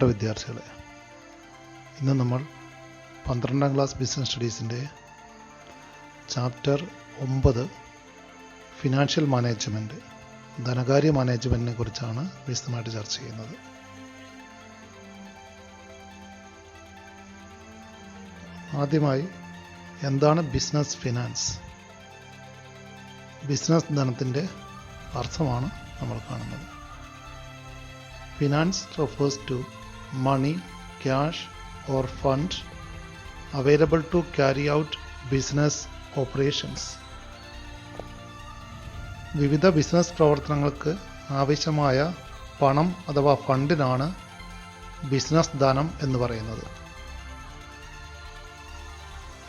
വിദ്യാർത്ഥികളെ, ഇന്ന് നമ്മൾ 12ാം ക്ലാസ് ബിസിനസ് സ്റ്റഡീസിൻ്റെ ചാപ്റ്റർ 9 ഫിനാൻഷ്യൽ മാനേജ്മെൻറ്റ്, ധനകാര്യ മാനേജ്മെൻറ്റിനെ കുറിച്ചാണ് വിശദമായിട്ട് ചർച്ച ചെയ്യുന്നത്. ആദ്യമായി എന്താണ് ബിസിനസ് ഫിനാൻസ്? ബിസിനസ് ധനത്തിൻ്റെ അർത്ഥമാണ് നമ്മൾ കാണുന്നത്. Finance refers to money, cash or fund available to carry out business operations. വിവിധ ബിസിനസ് പ്രവർത്തനങ്ങൾക്ക് ആവശ്യമായ പണം അഥവാ ഫണ്ടിനാണ് ബിസിനസ് ധനം എന്ന് പറയുന്നത്.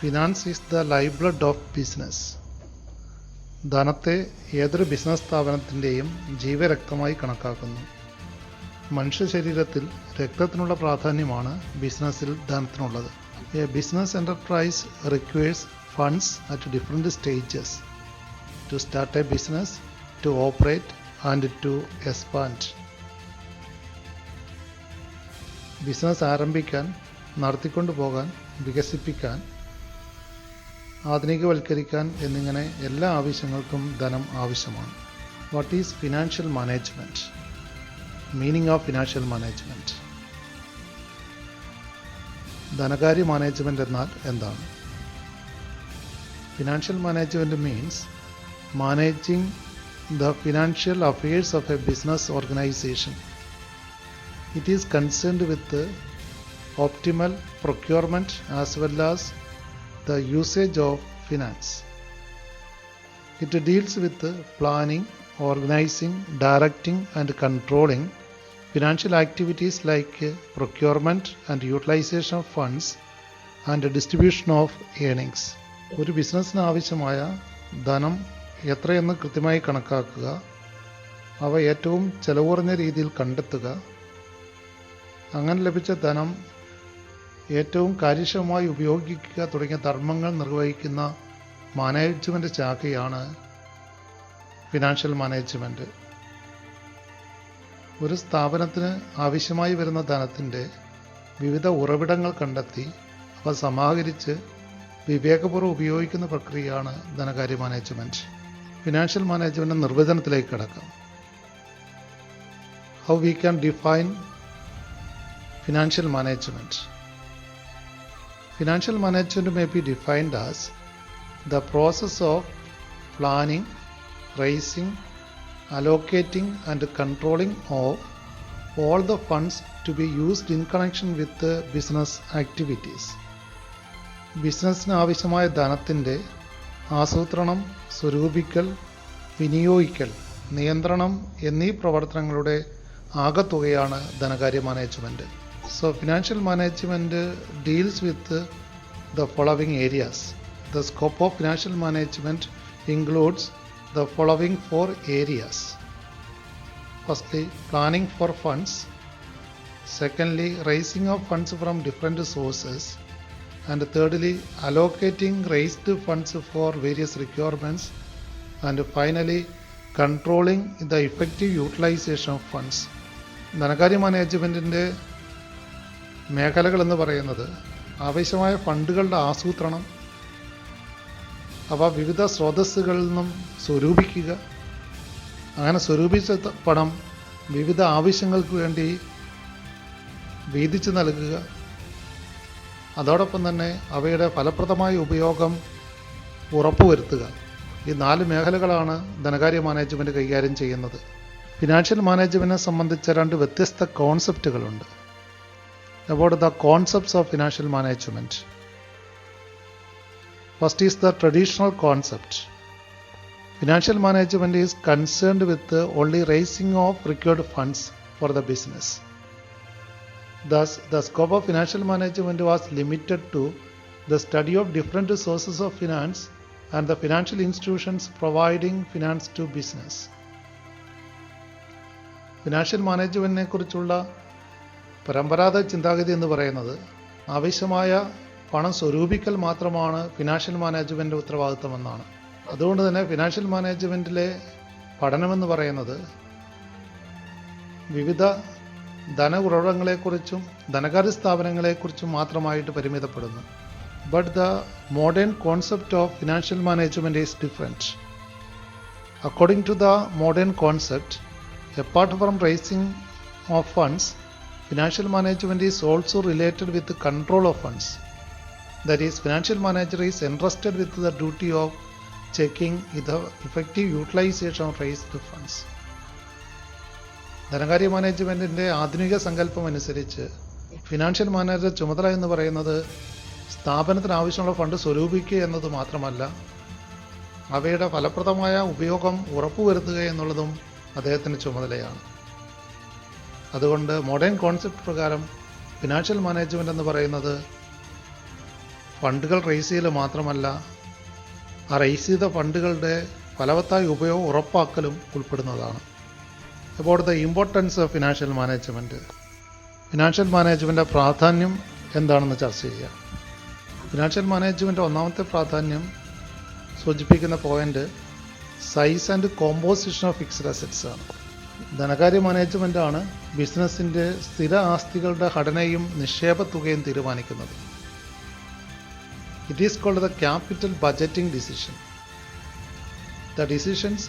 Finance is the life blood of business. ധനത്തെ ഏതൊരു ബിസിനസ് സ്ഥാപനത്തിൻ്റെയും ജീവരക്തമായി കണക്കാക്കുന്നു. മനുഷ്യ ശരീരത്തിൽ രക്തത്തിനുള്ള പ്രാധാന്യമാണ് ബിസിനസ്സിൽ ധനത്തിനുള്ളത്. A business enterprise requires funds at different stages to start a business, to operate and to expand. Business ആരംഭിക്കാൻ, നടത്തിക്കൊണ്ടു പോകാൻ, വികസിപ്പിക്കാൻ, ആധുനികവൽക്കരിക്കാൻ എന്നിങ്ങനെ എല്ലാ ആവശ്യങ്ങൾക്കും ധനം ആവശ്യമാണ്. What is financial management? Meaning of financial management. ധനകാര്യ മാനേജ്മെൻറ്റ് എന്നാൽ എന്താണ്? Financial management means managing the financial affairs of a business organisation. It is concerned with optimal procurement as well as the usage of finance. It deals with planning, organizing, directing and controlling financial activities like procurement and utilization of funds and distribution of earnings. ഒരു ബിസിനസ്സിന് ആവശ്യമായ ധനം എത്രയെന്ന് കൃത്യമായി കണക്കാക്കുക, അവ ഏറ്റവും ചെലവുറഞ്ഞ രീതിയിൽ കണ്ടെത്തുക, അങ്ങനെ ലഭിച്ച ധനം ഏറ്റവും കാര്യക്ഷമമായി ഉപയോഗിക്കുക തുടങ്ങിയ ധർമ്മങ്ങൾ നിർവഹിക്കുന്ന മാനേജ്മെൻറ്റ് ശാഖയാണ് ഫിനാൻഷ്യൽ മാനേജ്മെൻറ്റ്. ഒരു സ്ഥാപനത്തിന് ആവശ്യമായി വരുന്ന ധനത്തിൻ്റെ വിവിധ ഉറവിടങ്ങൾ കണ്ടെത്തി അവ സമാഹരിച്ച് വിവേകപൂർവ്വം ഉപയോഗിക്കുന്ന പ്രക്രിയയാണ് ധനകാര്യ മാനേജ്മെൻറ്റ്. ഫിനാൻഷ്യൽ മാനേജ്മെൻറ്റ് നിർവചനത്തിലേക്ക് കടക്കാം. How we can define financial management? Financial management may be defined as the process of planning, raising, allocating and controlling of all the funds to be used in connection with the business activities. ബിസിനസ്സിന് ആവശ്യമായ ധനത്തിൻ്റെ ആസൂത്രണം, സ്വരൂപിക്കൽ, വിനിയോഗിക്കൽ, നിയന്ത്രണം എന്നീ പ്രവർത്തനങ്ങളുടെ ആകെത്തുകയാണ് ധനകാര്യ management. So financial management deals with the following areas. The scope of financial management includes the following 4 areas. Firstly, planning for funds. Secondly, raising of funds from different sources. And thirdly, allocating raised funds for various requirements. And finally, controlling the effective utilization of funds. ധനകാര്യ മാനേജ്മെൻറ്റിൻ്റെ മേഖലകൾ എന്ന് പറയുന്നത് ആവശ്യമായ ഫണ്ടുകളുടെ ആസൂത്രണം, അവ വിവിധ സ്രോതസ്സുകളിൽ നിന്നും സ്വരൂപിക്കുക, അങ്ങനെ സ്വരൂപിച്ച പണം വിവിധ ആവശ്യങ്ങൾക്ക് വേണ്ടി വീതിച്ചു നൽകുക, അതോടൊപ്പം തന്നെ അവയുടെ ഫലപ്രദമായ ഉപയോഗം ഉറപ്പുവരുത്തുക. ഈ 4 മേഖലകളാണ് ധനകാര്യ മാനേജ്മെൻറ്റ് കൈകാര്യം ചെയ്യുന്നത്. ഫിനാൻഷ്യൽ മാനേജ്മെൻറ്റിനെ സംബന്ധിച്ച 2 വ്യത്യസ്ത കോൺസെപ്റ്റുകളുണ്ട്. About the concepts of financial management. First is the traditional concept. Financial management is concerned with the only raising of required funds for the business. Thus, the scope of financial management was limited to the study of different sources of finance and the financial institutions providing finance to business. Financial management ne kurichulla പരമ്പരാഗത ചിന്താഗതി എന്ന് പറയുന്നത് ആവശ്യമായ പണം സ്വരൂപിക്കൽ മാത്രമാണ് financial management ഉത്തരവാദിത്തമെന്നാണ്. അതുകൊണ്ട് തന്നെ financial മാനേജ്മെൻറ്റിലെ പഠനമെന്ന് പറയുന്നത് വിവിധ ധന ഉറവിടങ്ങളെക്കുറിച്ചും ധനകാര്യ സ്ഥാപനങ്ങളെക്കുറിച്ചും മാത്രമായിട്ട് പരിമിതപ്പെടുന്നു. But the modern concept of financial management is different. According to the modern concept, apart from raising of funds, financial management is also related with the control of funds. That is, financial manager is entrusted with the duty of checking the effective utilization of raised funds. ധനകാര്യ മാനേജ്മെൻറ്റിൻ്റെ ആധുനിക സങ്കല്പം അനുസരിച്ച് financial manager ചുമതല എന്ന് പറയുന്നത് സ്ഥാപനത്തിന് ആവശ്യമുള്ള fund സ്വരൂപിക്കുക എന്നത് മാത്രമല്ല, അവയുടെ ഫലപ്രദമായ ഉപയോഗം ഉറപ്പുവരുത്തുക എന്നുള്ളതും അദ്ദേഹത്തിൻ്റെ ചുമതലയാണ്. അതുകൊണ്ട് മോഡേൺ കോൺസെപ്റ്റ് പ്രകാരം ഫിനാൻഷ്യൽ മാനേജ്മെൻറ്റ് എന്ന് പറയുന്നത് ഫണ്ടുകൾ റേസ് ചെയ്യൽ മാത്രമല്ല, ആ റേസ് ചെയ്ത ഫണ്ടുകളുടെ ഫലവത്തായ ഉപയോഗം ഉറപ്പാക്കലും ഉൾപ്പെടുന്നതാണ്. അപ്പോൾ the importance of financial management, financial മാനേജ്മെൻറ്റിൻ്റെ പ്രാധാന്യം എന്താണെന്ന് ചർച്ച ചെയ്യാം. ഫിനാൻഷ്യൽ മാനേജ്മെൻറ്റ് ഒന്നാമത്തെ പ്രാധാന്യം സൂചിപ്പിക്കുന്ന point size and composition of fixed assets ആണ്. ധനകാര്യ മാനേജ്മെൻറ്റാണ് ബിസിനസ്സിൻ്റെ സ്ഥിര ആസ്തികളുടെ ഘടനയും നിക്ഷേപ തുകയും തീരുമാനിക്കുന്നത്. It is called the capital budgeting decision. The decisions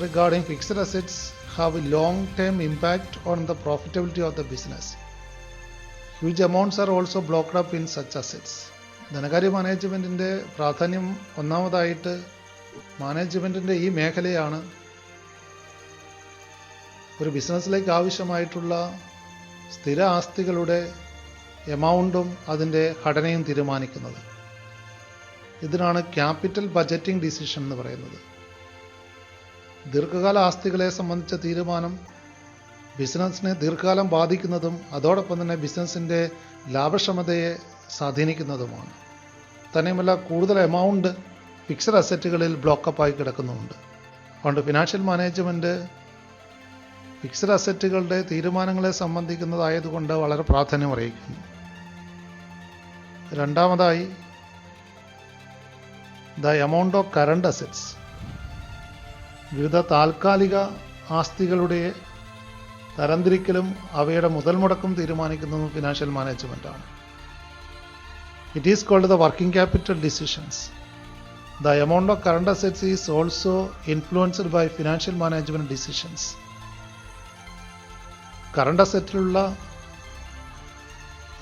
regarding fixed assets have a long term impact on the profitability of the business. Huge amounts are also blocked up in such assets. ധനകാര്യ മാനേജ്മെൻറ്റിൻ്റെ പ്രാധാന്യം ഒന്നാമതായിട്ട് മാനേജ്മെൻറ്റിൻ്റെ ഈ മേഖലയാണ് ഒരു ബിസിനസ്സിലേക്ക് ആവശ്യമായിട്ടുള്ള സ്ഥിര ആസ്തികളുടെ എമൗണ്ടും അതിൻ്റെ ഘടനയും തീരുമാനിക്കുന്നത്. ഇതിനാണ് ക്യാപിറ്റൽ ബജറ്റിംഗ് ഡിസിഷൻ എന്ന് പറയുന്നത്. ദീർഘകാല ആസ്തികളെ സംബന്ധിച്ച തീരുമാനം ബിസിനസ്സിനെ ദീർഘകാലം ബാധിക്കുന്നതും അതോടൊപ്പം തന്നെ ബിസിനസ്സിൻ്റെ ലാഭക്ഷമതയെ സ്വാധീനിക്കുന്നതുമാണ്. തന്നെയുമല്ല, കൂടുതൽ എമൗണ്ട് ഫിക്സഡ് അസറ്റുകളിൽ ബ്ലോക്കപ്പായി കിടക്കുന്നുമുണ്ട്. അതുകൊണ്ട് ഫിനാൻഷ്യൽ മാനേജ്മെൻറ്റ് ഫിക്സഡ് അസറ്റുകളുടെ തീരുമാനങ്ങളെ സംബന്ധിക്കുന്നതായതുകൊണ്ട് വളരെ പ്രാധാന്യം അറിയിക്കുന്നു. രണ്ടാമതായി, the amount of current assets. വിവിധ താൽക്കാലിക ആസ്തികളുടെ തരംതിരിക്കലും അവയുടെ മുതൽ മുടക്കും തീരുമാനിക്കുന്നതും financial മാനേജ്മെൻറ്റാണ്. It is called the working capital decisions. The amount of current assets is also influenced by financial management decisions. Current അസറ്റിലുള്ള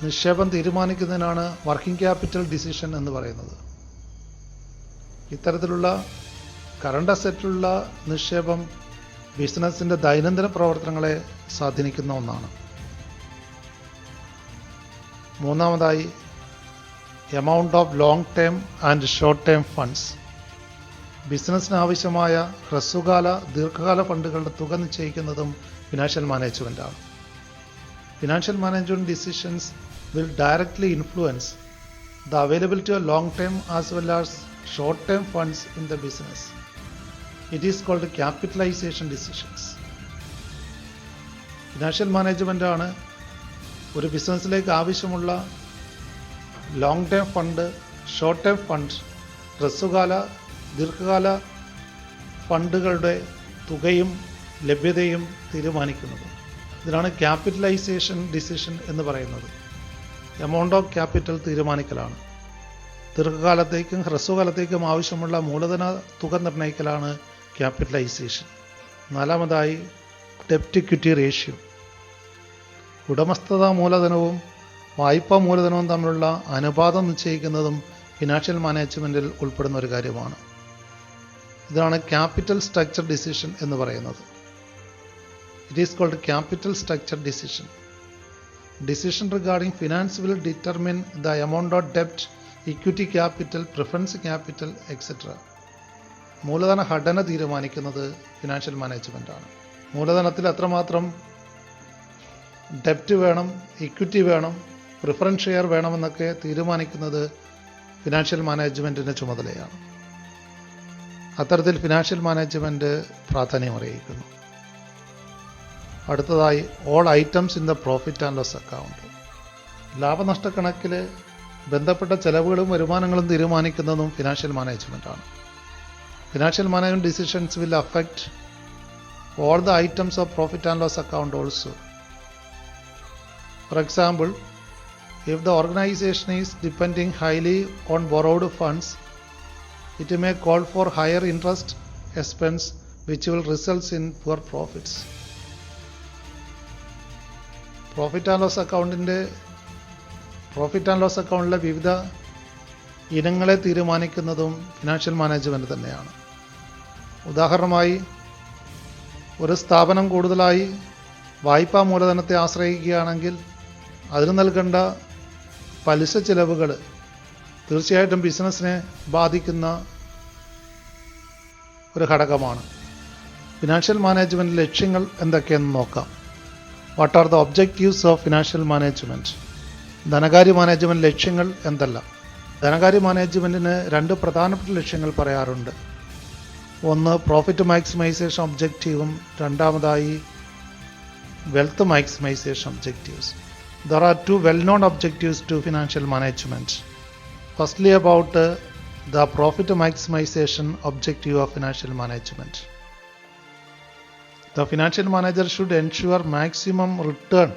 നിക്ഷേപം തീരുമാനിക്കുന്നതിനാണ് വർക്കിംഗ് ക്യാപിറ്റൽ ഡിസിഷൻ എന്ന് പറയുന്നത്. ഇത്തരത്തിലുള്ള കറണ്ട് അസറ്റിലുള്ള നിക്ഷേപം ബിസിനസ്സിൻ്റെ ദൈനംദിന പ്രവർത്തനങ്ങളെ സ്വാധീനിക്കുന്ന ഒന്നാണ്. മൂന്നാമതായി, amount of long term and short term funds. ബിസിനസ്സിന് ആവശ്യമായ ഹ്രസ്വകാല ദീർഘകാല ഫണ്ടുകളുടെ തുക നിശ്ചയിക്കുന്നതും ഫിനാൻഷ്യൽ മാനേജ്മെൻറ്റാണ്. Financial management decisions will directly influence the availability of long term as well as short term funds in the business. It is called capitalization decisions. Financial മാനേജ്മെൻറ്റാണ് ഒരു ബിസിനസ്സിലേക്ക് ആവശ്യമുള്ള long term fund, short term fund, ഹ്രസ്വകാല ദീർഘകാല ഫണ്ടുകളുടെ തുകയും ലഭ്യതയും തീരുമാനിക്കുന്നത്. ഇതിനാണ് ക്യാപിറ്റലൈസേഷൻ ഡിസിഷൻ എന്ന് പറയുന്നത്. എമൗണ്ട് ഓഫ് ക്യാപിറ്റൽ തീരുമാനിക്കലാണ്. ദീർഘകാലത്തേക്കും ഹ്രസ്വകാലത്തേക്കും ആവശ്യമുള്ള മൂലധന തുക നിർണ്ണയിക്കലാണ് ക്യാപിറ്റലൈസേഷൻ. നാലാമതായി, ഡെപ്റ്റ് ഇക്വിറ്റി റേഷ്യോ. ഉടമസ്ഥതാ മൂലധനവും വായ്പാ മൂലധനവും തമ്മിലുള്ള അനുപാതം നിശ്ചയിക്കുന്നതും ഫിനാൻഷ്യൽ മാനേജ്മെൻറ്റിൽ ഉൾപ്പെടുന്ന ഒരു കാര്യമാണ്. ഇതാണ് ക്യാപിറ്റൽ സ്ട്രക്ചർ ഡിസിഷൻ എന്ന് പറയുന്നത്. It is called capital structure decision. Decision regarding finance will determine the amount of ഡെപ്റ്റ്, equity capital, preference capital etcetera. മൂലധന ഘടന തീരുമാനിക്കുന്നത് ഫിനാൻഷ്യൽ മാനേജ്മെൻറ്റാണ്. മൂലധനത്തിൽ എത്രമാത്രം ഡെപ്റ്റ് വേണം, ഇക്വിറ്റി വേണം, പ്രിഫറൻസ് ഷെയർ വേണമെന്നൊക്കെ തീരുമാനിക്കുന്നത് ഫിനാൻഷ്യൽ മാനേജ്മെൻറ്റിൻ്റെ ചുമതലയാണ്. അത്തരത്തിൽ ഫിനാൻഷ്യൽ മാനേജ്മെൻറ്റ് പ്രാധാന്യം അറിയിക്കുന്നു. അടുത്തതായി, all items in the profit and loss account. ലാഭനഷ്ടക്കണക്കിൽ ബന്ധപ്പെട്ട ചെലവുകളും വരുമാനങ്ങളും തീരുമാനിക്കുന്നതും ഫിനാൻഷ്യൽ മാനേജ്മെൻറ്റാണ്. Financial management decisions will affect all the items of profit and loss account also. For example, if the organization is depending highly on borrowed funds, it may call for higher interest expense which will result in poor profits. Profit and loss അക്കൗണ്ടിലെ വിവിധ ഇനങ്ങളെ തീരുമാനിക്കുന്നതും financial management തന്നെയാണ്. ഉദാഹരണമായി, ഒരു സ്ഥാപനം കൂടുതലായി വായ്പാ മൂലധനത്തെ ആശ്രയിക്കുകയാണെങ്കിൽ അതിന് നൽകേണ്ട പലിശ ചിലവുകൾ തീർച്ചയായിട്ടും ബിസിനസ്സിനെ ബാധിക്കുന്ന ഒരു ഘടകമാണ്. ഫിനാൻഷ്യൽ മാനേജ്മെൻറ്റ് ലക്ഷ്യങ്ങൾ എന്തൊക്കെയെന്ന് നോക്കാം. What are the objectives of financial management? ധനകാര്യ മാനേജ്മെൻറ്റ് ലക്ഷ്യങ്ങൾ എന്തെല്ലാം? ധനകാര്യ മാനേജ്മെൻറ്റിന് രണ്ട് പ്രധാനപ്പെട്ട ലക്ഷ്യങ്ങൾ പറയാറുണ്ട്. ഒന്ന് പ്രോഫിറ്റ് മാക്സിമൈസേഷൻ ഒബ്ജക്റ്റീവും രണ്ടാമതായി wealth maximisation objectives. There are two well-known objectives to financial management. Firstly, about the profit maximization objective of financial management. The financial manager should ensure maximum return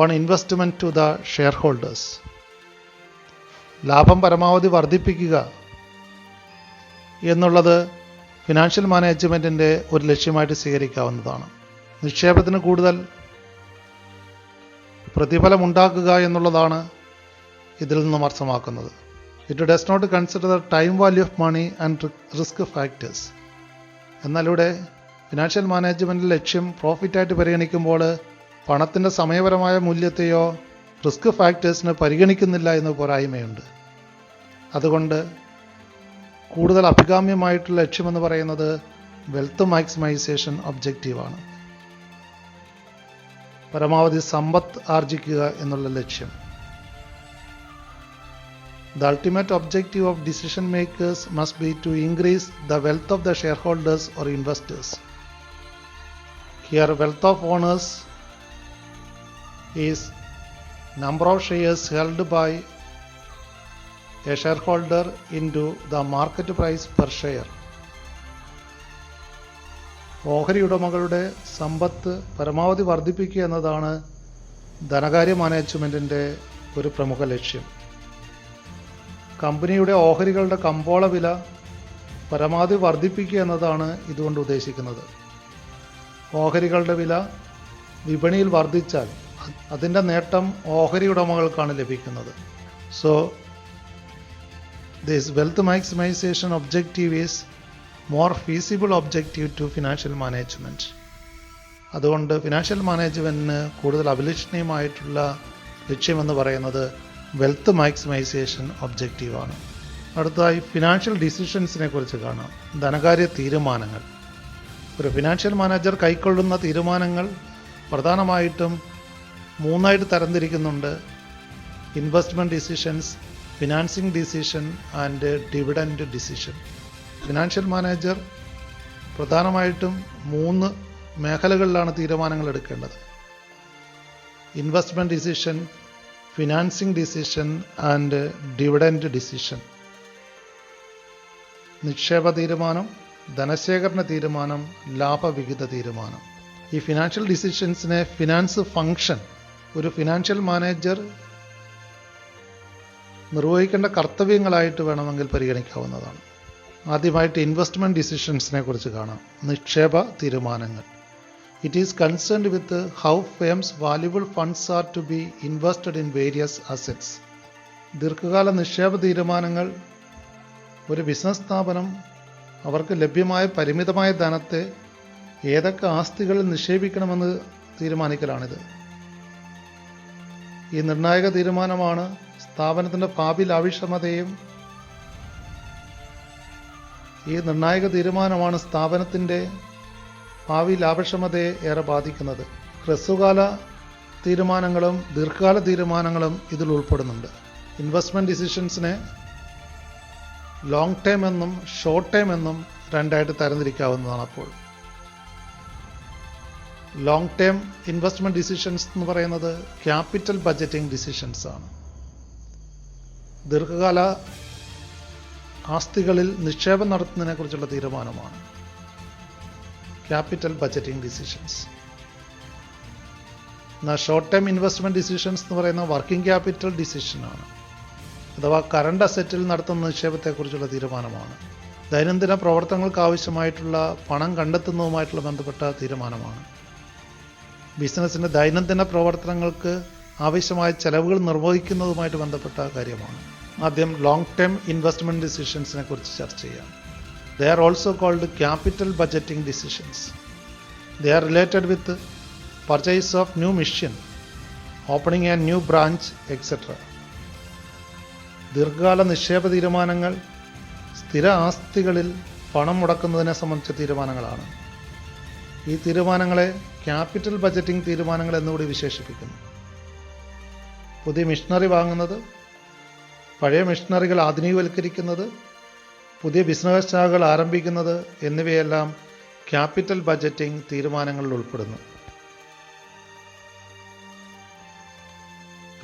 on investment to the shareholders. ലാഭം പരമാവധി വർദ്ധിപ്പിക്കുക എന്നുള്ളത് financial മാനേജ്മെൻറ്റിൻ്റെ ഒരു ലക്ഷ്യമായിട്ട് സ്വീകരിക്കാവുന്നതാണ്. നിക്ഷേപത്തിന് കൂടുതൽ പ്രതിഫലമുണ്ടാക്കുക എന്നുള്ളതാണ് ഇതിൽ നിന്നും അർത്ഥമാക്കുന്നത്. It does not consider the time value of money and risk factors. എന്നാൽ ഇവിടെ ഫിനാൻഷ്യൽ മാനേജ്മെൻറ്റ് ലക്ഷ്യം പ്രോഫിറ്റായിട്ട് പരിഗണിക്കുമ്പോൾ പണത്തിൻ്റെ സമയപരമായ മൂല്യത്തെയോ റിസ്ക് ഫാക്ടേഴ്സിനെ പരിഗണിക്കുന്നില്ല എന്ന പോരായ്മയുണ്ട്. അതുകൊണ്ട് കൂടുതൽ അഭികാമ്യമായിട്ടുള്ള ലക്ഷ്യമെന്ന് പറയുന്നത് വെൽത്ത് മാക്സിമൈസേഷൻ ഒബ്ജക്റ്റീവാണ്. പരമാവധി സമ്പത്ത് ആർജിക്കുക എന്നുള്ള ലക്ഷ്യം. The ultimate objective of decision makers must be to increase the wealth of the shareholders or investors. Here, wealth of owners is number of shares held by a shareholder into the market price per share. ഓഹരി ഉടമകളുടെ സമ്പത്ത് പരമാവധി വർദ്ധിപ്പിക്കുക എന്നതാണ് ധനകാര്യ മാനേജ്മെൻറ്റിൻ്റെ ഒരു പ്രമുഖ ലക്ഷ്യം. കമ്പനിയുടെ ഓഹരികളുടെ കമ്പോള വില പരമാവധി വർദ്ധിപ്പിക്കുക എന്നതാണ് ഇതുകൊണ്ട് ഉദ്ദേശിക്കുന്നത്. ഓഹരികളുടെ വില വിപണിയിൽ വർദ്ധിച്ചാൽ അതിൻ്റെ നേട്ടം ഓഹരി ഉടമകൾക്കാണ് ലഭിക്കുന്നത്. So this wealth maximisation objective is more feasible objective to financial management. അതുകൊണ്ട് ഫിനാൻഷ്യൽ മാനേജ്മെൻറ്റിന് കൂടുതൽ അഭിലഷണീയമായിട്ടുള്ള ലക്ഷ്യമെന്ന് പറയുന്നത് വെൽത്ത് മാക്സിമൈസേഷൻ ഒബ്ജക്റ്റീവാണ്. അടുത്തതായി ഫിനാൻഷ്യൽ ഡിസിഷൻസിനെ കുറിച്ച് കാണാം. ധനകാര്യ തീരുമാനങ്ങൾ. ഒരു ഫിനാൻഷ്യൽ മാനേജർ കൈക്കൊള്ളുന്ന തീരുമാനങ്ങൾ പ്രധാനമായിട്ടും മൂന്നായിട്ട് തരംതിരിക്കുന്നുണ്ട്: investment decisions, financing decision and dividend decision. Financial manager പ്രധാനമായിട്ടും 3 മേഖലകളിലാണ് തീരുമാനങ്ങൾ എടുക്കേണ്ടത്: investment decision, financing decision and dividend decision. നിക്ഷേപ തീരുമാനം, ധനശേഖരണ തീരുമാനം, ലാഭവിഹിത തീരുമാനം. ഈ ഫിനാൻഷ്യൽ ഡിസിഷൻസിനെ ഫിനാൻസ് ഫംഗ്ഷൻ, ഒരു ഫിനാൻഷ്യൽ മാനേജർ നിർവഹിക്കേണ്ട കർത്തവ്യങ്ങളായിട്ട് വേണമെങ്കിൽ പരിഗണിക്കാവുന്നതാണ്. ആദ്യമായിട്ട് ഇൻവെസ്റ്റ്മെൻറ്റ് ഡിസിഷൻസിനെ കുറിച്ച് കാണാം. നിക്ഷേപ തീരുമാനങ്ങൾ. It is concerned with how firms valuable funds are to be invested in various assets. ദീർഘകാല നിക്ഷേപ തീരുമാനങ്ങൾ ഒരു ബിസിനസ് സ്ഥാപനം അവർക്ക് ലഭ്യമായ പരിമിതമായ ധനത്തെ ഏതൊക്കെ ആസ്തികളിൽ നിക്ഷേപിക്കണമെന്ന് തീരുമാനിക്കലാണിത്. ഈ നിർണായക തീരുമാനമാണ് സ്ഥാപനത്തിൻ്റെ ഭാവി ലാഭക്ഷമതയെയും ഭാവി ലാഭക്ഷമതയെ ഏറെ ബാധിക്കുന്നത്. ഹ്രസ്വകാല തീരുമാനങ്ങളും ദീർഘകാല തീരുമാനങ്ങളും ഇതിൽ ഉൾപ്പെടുന്നുണ്ട്. ഇൻവെസ്റ്റ്മെൻറ്റ് ഡിസിഷൻസിനെ ലോങ് ടേം എന്നും ഷോർട്ട് ടേം എന്നും രണ്ടായിട്ട് തരംതിരിക്കാവുന്നതാണ്. അപ്പോൾ ലോങ് ടേം ഇൻവെസ്റ്റ്മെൻറ്റ് ഡിസിഷൻസ് എന്ന് പറയുന്നത് ക്യാപിറ്റൽ ബഡ്ജറ്റിംഗ് ഡിസിഷൻസ് ആണ്. ദീർഘകാല ആസ്തികളിൽ നിക്ഷേപം നടത്തുന്നതിനെ കുറിച്ചുള്ള തീരുമാനമാണ് ക്യാപിറ്റൽ ബഡ്ജറ്റിംഗ് ഡിസിഷൻസ്. എന്നാൽ ഷോർട്ട് ടൈം ഇൻവെസ്റ്റ്മെൻറ്റ് ഡിസിഷൻസ് എന്ന് പറയുന്ന വർക്കിംഗ് ക്യാപിറ്റൽ ഡിസിഷനാണ്, അഥവാ കറണ്ട് അസറ്റിൽ നടത്തുന്ന നിക്ഷേപത്തെക്കുറിച്ചുള്ള തീരുമാനമാണ്. ദൈനംദിന പ്രവർത്തനങ്ങൾക്ക് ആവശ്യമായിട്ടുള്ള പണം കണ്ടെത്തുന്നതുമായിട്ടുള്ള ബന്ധപ്പെട്ട തീരുമാനമാണ്. ബിസിനസ്സിൻ്റെ ദൈനംദിന പ്രവർത്തനങ്ങൾക്ക് ആവശ്യമായ ചെലവുകൾ നിർവഹിക്കുന്നതുമായിട്ട് ബന്ധപ്പെട്ട കാര്യമാണ്. ആദ്യം ലോങ് ടേം ഇൻവെസ്റ്റ്മെൻറ്റ് ഡിസിഷൻസിനെ കുറിച്ച് ചർച്ച ചെയ്യാം. They are also called capital budgeting decisions. They are related with purchase of new machine, opening a new branch etcetera. ദീർഘകാല നിക്ഷേപ തീരുമാനങ്ങൾ സ്ഥിര ആസ്തികളിൽ പണം മുടക്കുന്നതിനെ സംബന്ധിച്ച തീരുമാനങ്ങളാണ്. ഈ തീരുമാനങ്ങളെ ക്യാപിറ്റൽ ബജറ്റിംഗ് തീരുമാനങ്ങൾ എന്നുകൂടി വിശേഷിപ്പിക്കുന്നു. പുതിയ മെഷീനറി വാങ്ങുന്നത്, പഴയ മെഷീനറികൾ ആധുനികവൽക്കരിക്കുന്നത്, പുതിയ ബിസിനസ് ശാഖകൾ ആരംഭിക്കുന്നത് എന്നിവയെല്ലാം ക്യാപിറ്റൽ ബജറ്റിംഗ് തീരുമാനങ്ങളിൽ ഉൾപ്പെടുന്നു.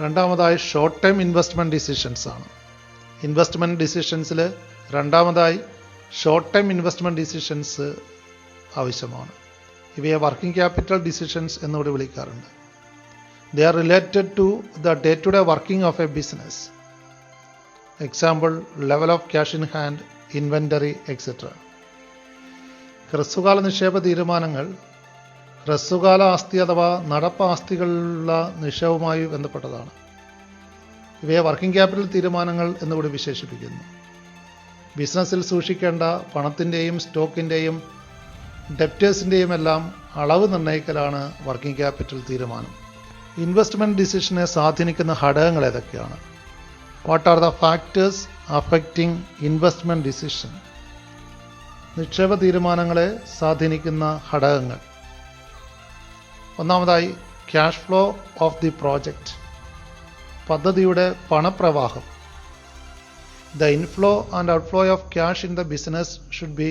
രണ്ടാമതായി ഷോർട്ട് ടൈം ഇൻവെസ്റ്റ്മെൻറ്റ് ഡിസിഷൻസ് ആണ്. ഇൻവെസ്റ്റ്മെൻറ്റ് ഡിസിഷൻസിൽ രണ്ടാമതായി ഷോർട്ട് ടൈം ഇൻവെസ്റ്റ്മെൻറ്റ് ഡിസിഷൻസ് ആവശ്യമാണ്. ഇവയെ വർക്കിംഗ് ക്യാപിറ്റൽ ഡിസിഷൻസ് എന്നുകൂടി വിളിക്കാറുണ്ട്. They are related to the day to day working of a business. Example level of cash in hand, inventory etcetera. ഹ്രസ്വകാല നിക്ഷേപ തീരുമാനങ്ങൾ ഹ്രസ്വകാല ആസ്തി അഥവാ നടപ്പ് ആസ്തികളുള്ള നിക്ഷേപവുമായി ബന്ധപ്പെട്ടതാണ്. ഇവയെ വർക്കിംഗ് ക്യാപിറ്റൽ തീരുമാനങ്ങൾ എന്നുകൂടി വിശേഷിപ്പിക്കുന്നു. ബിസിനസ്സിൽ സൂക്ഷിക്കേണ്ട പണത്തിൻ്റെയും സ്റ്റോക്കിൻ്റെയും ഡെപ്റ്റേഴ്സിൻ്റെയും എല്ലാം അളവ് നിർണ്ണയിക്കലാണ് വർക്കിംഗ് ക്യാപിറ്റൽ തീരുമാനം. ഇൻവെസ്റ്റ്മെൻറ്റ് ഡിസിഷനെ സ്വാധീനിക്കുന്ന ഘടകങ്ങൾ ഏതൊക്കെയാണ്? What are the factors affecting investment decision? നിക്ഷേപ തീരുമാനങ്ങളെ സ്വാധീനിക്കുന്ന ഘടകങ്ങൾ. ഒന്നാമതായി cash flow of the project, പദ്ധതിയുടെ പണപ്രവാഹം. The inflow and outflow of cash in the business should be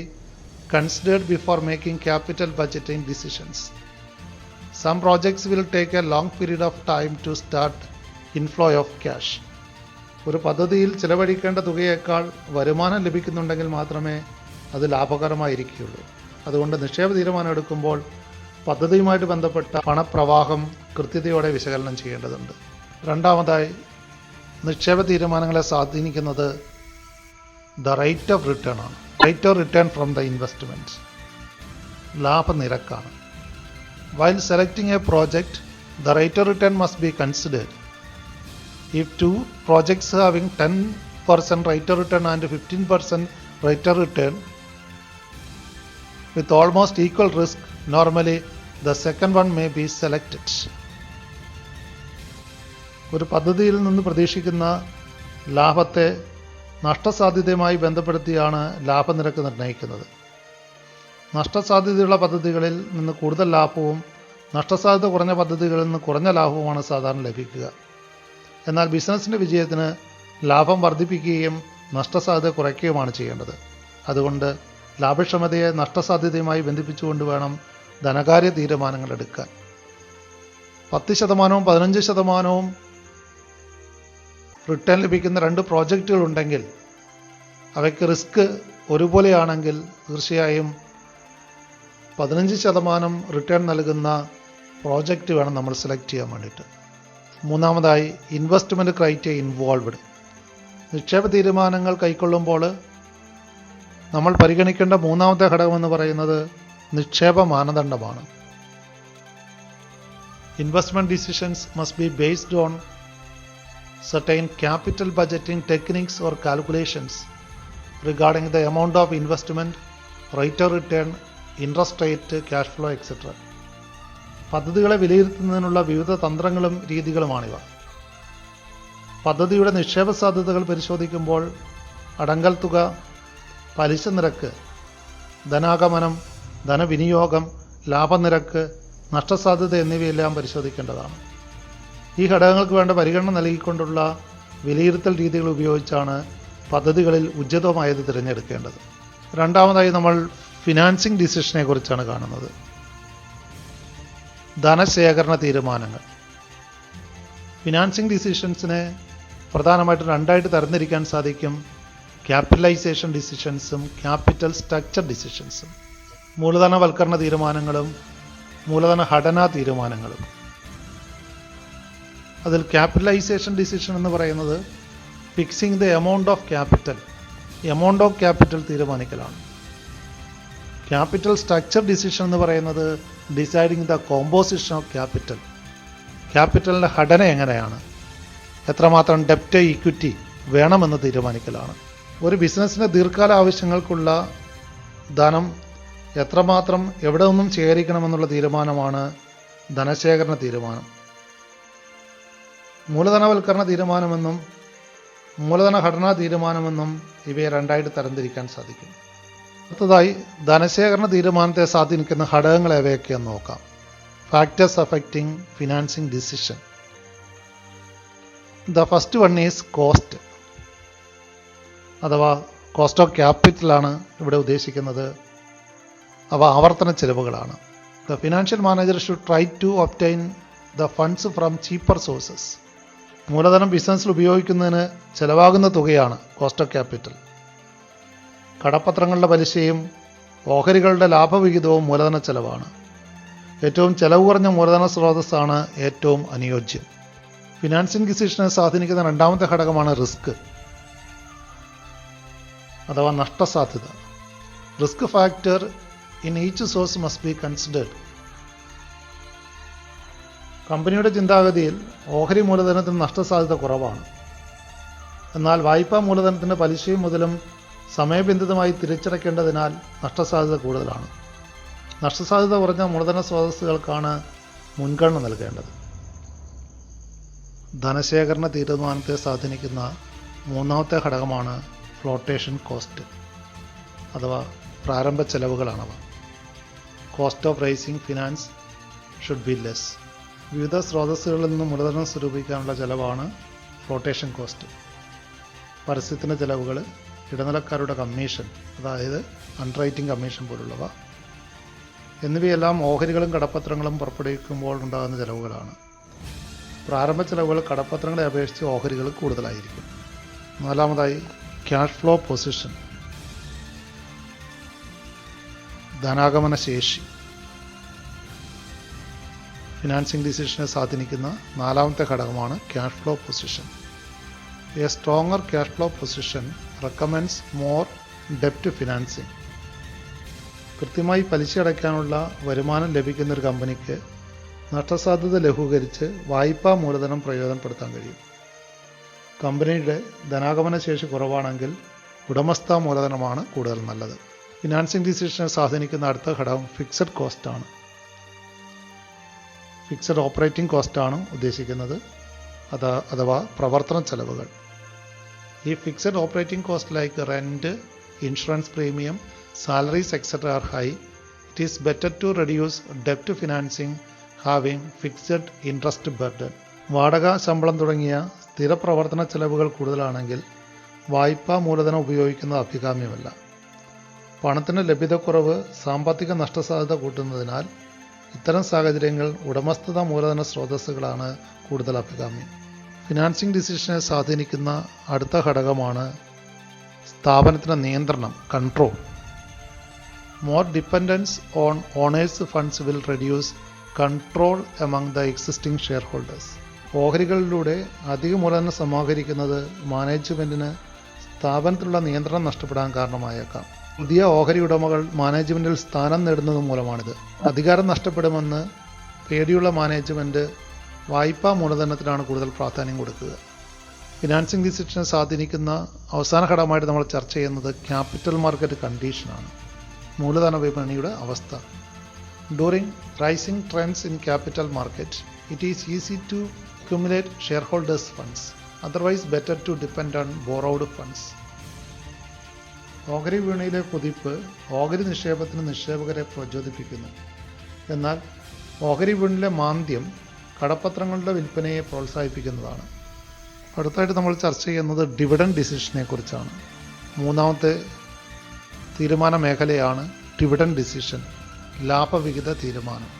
considered before making capital budgeting decisions. Some projects will take a long period of time to start inflow of cash. ഒരു പദ്ധതിയിൽ ചിലവഴിക്കേണ്ട തുകയേക്കാൾ വരുമാനം ലഭിക്കുന്നുണ്ടെങ്കിൽ മാത്രമേ അത് ലാഭകരമായിരിക്കുകയുള്ളൂ. അതുകൊണ്ട് നിക്ഷേപ തീരുമാനം എടുക്കുമ്പോൾ പദ്ധതിയുമായിട്ട് ബന്ധപ്പെട്ട പണപ്രവാഹം കൃത്യതയോടെ വിശകലനം ചെയ്യേണ്ടതുണ്ട്. രണ്ടാമതായി നിക്ഷേപ തീരുമാനങ്ങളെ സ്വാധീനിക്കുന്നത് ദ റേറ്റ് ഓഫ് റിട്ടേൺ ആണ്. Rate of return from the investment, ലാഭനിരക്കാണ്. While selecting a project, the rate of return must be considered. If two projects having 10% rate of return and 15% rate of return with almost equal risk, normally the second one may be selected. ഒരു പദ്ധതിയിൽ നിന്ന് പ്രതീക്ഷിക്കുന്ന ലാഭത്തെ നഷ്ടസാധ്യതയുമായി ബന്ധപ്പെടുത്തിയാണ് ലാഭനിരക്ക് നിർണ്ണയിക്കുന്നത്. നഷ്ടസാധ്യതയുള്ള പദ്ധതികളിൽ നിന്ന് കൂടുതൽ ലാഭവും നഷ്ടസാധ്യത കുറഞ്ഞ പദ്ധതികളിൽ നിന്ന് കുറഞ്ഞ ലാഭവുമാണ് സാധാരണ ലഭിക്കുക. എന്നാൽ ബിസിനസ്സിൻ്റെ വിജയത്തിന് ലാഭം വർദ്ധിപ്പിക്കുകയും നഷ്ടസാധ്യത കുറയ്ക്കുകയുമാണ് ചെയ്യേണ്ടത്. അതുകൊണ്ട് ലാഭക്ഷമതയെ നഷ്ടസാധ്യതയുമായി ബന്ധിപ്പിച്ചുകൊണ്ട് വേണം ധനകാര്യ തീരുമാനങ്ങൾ എടുക്കാൻ. 10% 15% റിട്ടേൺ ലഭിക്കുന്ന രണ്ട് പ്രോജക്റ്റുകളുണ്ടെങ്കിൽ അവയ്ക്ക് റിസ്ക് ഒരുപോലെയാണെങ്കിൽ തീർച്ചയായും 15% റിട്ടേൺ നൽകുന്ന പ്രോജക്റ്റ് വേണം നമ്മൾ സെലക്ട് ചെയ്യാൻ വേണ്ടിയിട്ട്. മൂന്നാമതായി ഇൻവെസ്റ്റ്മെൻറ്റ് ക്രൈറ്റീരിയ ഇൻവോൾവ്ഡ്. നിക്ഷേപ തീരുമാനങ്ങൾ കൈക്കൊള്ളുമ്പോൾ നമ്മൾ പരിഗണിക്കേണ്ട മൂന്നാമത്തെ ഘടകമെന്ന് പറയുന്നത് നിക്ഷേപ മാനദണ്ഡമാണ്. Investment decisions must be based on certain capital budgeting techniques or calculations regarding the amount of investment, rate of return, interest rate, cash flow, etc. പദ്ധതികളെ വിലയിരുത്തുന്നതിനുള്ള വിവിധ തന്ത്രങ്ങളും രീതികളുമാണിവ. പദ്ധതിയുടെ നിക്ഷേപ സാധ്യതകൾ പരിശോധിക്കുമ്പോൾ അടങ്കൽ തുക, പലിശ നിരക്ക്, ധനാഗമനം, ധനവിനിയോഗം, ലാഭനിരക്ക്, നഷ്ടസാധ്യത എന്നിവയെല്ലാം പരിശോധിക്കേണ്ടതാണ്. ഈ ഘടകങ്ങൾക്ക് വേണ്ട പരിഗണന നൽകിക്കൊണ്ടുള്ള വിലയിരുത്തൽ രീതികൾ ഉപയോഗിച്ചാണ് പദ്ധതികളിൽ ഉചിതമായത് തിരഞ്ഞെടുക്കേണ്ടത്. രണ്ടാമതായി നമ്മൾ ഫിനാൻസിംഗ് ഡിസിഷനെ കുറിച്ചാണ് കാണുന്നത്. ധനശേഖരണ തീരുമാനങ്ങൾ. ഫിനാൻസിംഗ് ഡിസിഷൻസിനെ പ്രധാനമായിട്ടും രണ്ടായിട്ട് തരംതിരിക്കാൻ സാധിക്കും: ക്യാപിറ്റലൈസേഷൻ ഡിസിഷൻസും ക്യാപിറ്റൽ സ്ട്രക്ചർ ഡിസിഷൻസും. മൂലധനവൽക്കരണ തീരുമാനങ്ങളും മൂലധന ഘടനാ തീരുമാനങ്ങളും. അതിൽ ക്യാപിറ്റലൈസേഷൻ ഡിസിഷൻ എന്ന് പറയുന്നത് fixing the amount of capital തീരുമാനിക്കലാണ്. ക്യാപിറ്റൽ സ്ട്രക്ചർ ഡിസിഷൻ എന്ന് പറയുന്നത് ഡിസൈഡിങ് ദ കോമ്പോസിഷൻ ഓഫ് ക്യാപിറ്റലിൻ്റെ ഘടന എങ്ങനെയാണ്, എത്രമാത്രം ഡെപ്റ്റ് ഇക്വിറ്റി വേണമെന്ന് തീരുമാനിക്കലാണ്. ഒരു ബിസിനസ്സിൻ്റെ ദീർഘകാല ആവശ്യങ്ങൾക്കുള്ള ധനം എത്രമാത്രം എവിടെ നിന്നും ശേഖരിക്കണമെന്നുള്ള തീരുമാനമാണ് ധനശേഖരണ തീരുമാനം. മൂലധനവൽക്കരണ തീരുമാനമെന്നും മൂലധന ഘടനാ തീരുമാനമെന്നും ഇവയെ രണ്ടായിട്ട് തരംതിരിക്കാൻ സാധിക്കും. അടുത്തതായി ധനശേഖരണ തീരുമാനത്തെ സ്വാധീനിക്കുന്ന ഘടകങ്ങൾ ഏവയൊക്കെയെന്ന് നോക്കാം. Factors affecting financing decision. The first one is cost അഥവാ കോസ്റ്റ് ഓഫ് ക്യാപിറ്റലാണ് ഇവിടെ ഉദ്ദേശിക്കുന്നത്. അവ ആവർത്തന ചെലവുകളാണ്. The financial manager should try to obtain the funds from cheaper sources. മൂലധനം ബിസിനസ്സിൽ ഉപയോഗിക്കുന്നതിന് ചെലവാകുന്ന തുകയാണ് കോസ്റ്റ് ഓഫ് ക്യാപിറ്റൽ. കടപ്പത്രങ്ങളുടെ പലിശയും ഓഹരികളുടെ ലാഭവിഹിതവും മൂലധന ചെലവാണ്. ഏറ്റവും ചെലവ് കുറഞ്ഞ മൂലധന സ്രോതസ്സാണ് ഏറ്റവും അനുയോജ്യം. ഫിനാൻസിംഗ് ഡിസിഷനെ സ്വാധീനിക്കുന്ന രണ്ടാമത്തെ ഘടകമാണ് റിസ്ക് അഥവാ നഷ്ടസാധ്യത. Risk factor in each source must be considered. കമ്പനിയുടെ ചിന്താഗതിയിൽ ഓഹരി മൂലധനത്തിന് നഷ്ടസാധ്യത കുറവാണ്. എന്നാൽ വായ്പാ മൂലധനത്തിൻ്റെ പലിശയും മുതലും സമയബന്ധിതമായി തിരിച്ചടയ്ക്കേണ്ടതിനാൽ നഷ്ടസാധ്യത കൂടുതലാണ്. നഷ്ടസാധ്യത കുറഞ്ഞ മൂലധന സ്രോതസ്സുകൾക്കാണ് മുൻഗണന നൽകേണ്ടത്. ധനശേഖരണ തീരുമാനത്തെ സ്വാധീനിക്കുന്ന മൂന്നാമത്തെ ഘടകമാണ് ഫ്ലോട്ടേഷൻ കോസ്റ്റ് അഥവാ പ്രാരംഭ ചെലവുകളാണവ. Cost of raising finance should be less. വിവിധ സ്രോതസ്സുകളിൽ നിന്നും മൂലധനം സ്വരൂപിക്കാനുള്ള ചെലവാണ് ഫ്ലോട്ടേഷൻ കോസ്റ്റ്. പരസ്യത്തിൻ്റെ ചെലവുകൾ, ഇടനിലക്കാരുടെ കമ്മീഷൻ അതായത് അണ്ടർറൈറ്റിംഗ് കമ്മീഷൻ പോലുള്ളവ എന്നിവയെല്ലാം ഓഹരികളും കടപ്പത്രങ്ങളും പുറപ്പെടുവിക്കുമ്പോൾ ഉണ്ടാകുന്ന ചെലവുകളാണ്. പ്രാരംഭ ചെലവുകൾ കടപ്പത്രങ്ങളെ അപേക്ഷിച്ച് ഓഹരികൾ കൂടുതലായിരിക്കും. നാലാമതായി ക്യാഷ് ഫ്ലോ പൊസിഷൻ, ധനാഗമന ശേഷി. ഫിനാൻസിംഗ് ഡിസിഷനെ സ്വാധീനിക്കുന്ന നാലാമത്തെ ഘടകമാണ് cash flow position. A stronger cash flow position recommends more ഡെപ്റ്റ് ഫിനാൻസിംഗ്. കൃത്യമായി പലിശ അടയ്ക്കാനുള്ള വരുമാനം ലഭിക്കുന്ന ഒരു കമ്പനിക്ക് നഷ്ടസാധ്യത ലഘൂകരിച്ച് വായ്പാ മൂലധനം പ്രയോജനപ്പെടുത്താൻ കഴിയും. കമ്പനിയുടെ ധനാഗമന ശേഷി കുറവാണെങ്കിൽ ഉടമസ്ഥാ മൂലധനമാണ് കൂടുതൽ നല്ലത്. ഫിനാൻസിംഗ് ഡിസിഷനെ സ്വാധീനിക്കുന്ന അടുത്ത ഘടകം ഫിക്സഡ് കോസ്റ്റാണ്. ഫിക്സഡ് ഓപ്പറേറ്റിംഗ് കോസ്റ്റാണ് ഉദ്ദേശിക്കുന്നത്, അഥവാ പ്രവർത്തന ചെലവുകൾ. ഈ fixed operating cost like rent, insurance premium, salaries etcetera are high. It is better to reduce ഡെപ്റ്റ് financing having fixed interest burden. വാടക, ശമ്പളം തുടങ്ങിയ സ്ഥിര പ്രവർത്തന ചെലവുകൾ കൂടുതലാണെങ്കിൽ വായ്പാ മൂലധനം ഉപയോഗിക്കുന്നത് അഭികാമ്യമല്ല. പണത്തിൻ്റെ ലഭ്യതക്കുറവ് സാമ്പത്തിക നഷ്ടസാധ്യത കൂട്ടുന്നതിനാൽ ഇത്തരം സാഹചര്യങ്ങൾ ഉടമസ്ഥത മൂലധന സ്രോതസ്സുകളാണ് കൂടുതൽ അഭികാമ്യം. ഫിനാൻസിംഗ് ഡിസിഷനെ സ്വാധീനിക്കുന്ന അടുത്ത ഘടകമാണ് സ്ഥാപനത്തിൻ്റെ നിയന്ത്രണം, control. More dependence on owners funds will reduce control among the existing share holders. ഓഹരികളിലൂടെ അധിക മൂലധനം സമാഹരിക്കുന്നത് മാനേജ്മെൻറ്റിന് സ്ഥാപനത്തിലുള്ള നിയന്ത്രണം നഷ്ടപ്പെടാൻ കാരണമായേക്കാം. പുതിയ ഓഹരി ഉടമകൾ മാനേജ്മെൻറ്റിൽ സ്ഥാനം നേടുന്നത് മൂലമാണിത്. അധികാരം നഷ്ടപ്പെടുമെന്ന് പേടിയുള്ള മാനേജ്മെൻറ്റ് വായ്പാ മൂലധനത്തിനാണ് കൂടുതൽ പ്രാധാന്യം കൊടുക്കുക. ഫിനാൻസിംഗ് ഡിസിഷനെ സ്വാധീനിക്കുന്ന അവസാന ഘടകമായിട്ട് നമ്മൾ ചർച്ച ചെയ്യുന്നത് ക്യാപിറ്റൽ മാർക്കറ്റ് കണ്ടീഷനാണ്, മൂലധന വിപണിയുടെ അവസ്ഥ. During rising trends in capital market it is easy to accumulate shareholders' funds. Otherwise, better to depend on borrowed funds. ഓഹരി വിപണിയിലെ കുതിപ്പ് ഓഹരി നിക്ഷേപത്തിന് നിക്ഷേപകരെ പ്രചോദിപ്പിക്കുന്നു. എന്നാൽ ഓഹരി വിപണിയിലെ മാന്ദ്യം കടപ്പത്രങ്ങളുടെ വിൽപ്പനയെ പ്രോത്സാഹിപ്പിക്കുന്നതാണ്. അടുത്തായിട്ട് നമ്മൾ ചർച്ച ചെയ്യുന്നത് ഡിവിഡൻഡ് ഡിസിഷനെ കുറിച്ചാണ്. മൂന്നാമത്തെ തീരുമാന മേഖലയാണ് ഡിവിഡൻഡ് ഡിസിഷൻ, ലാഭവിഹിത തീരുമാനം.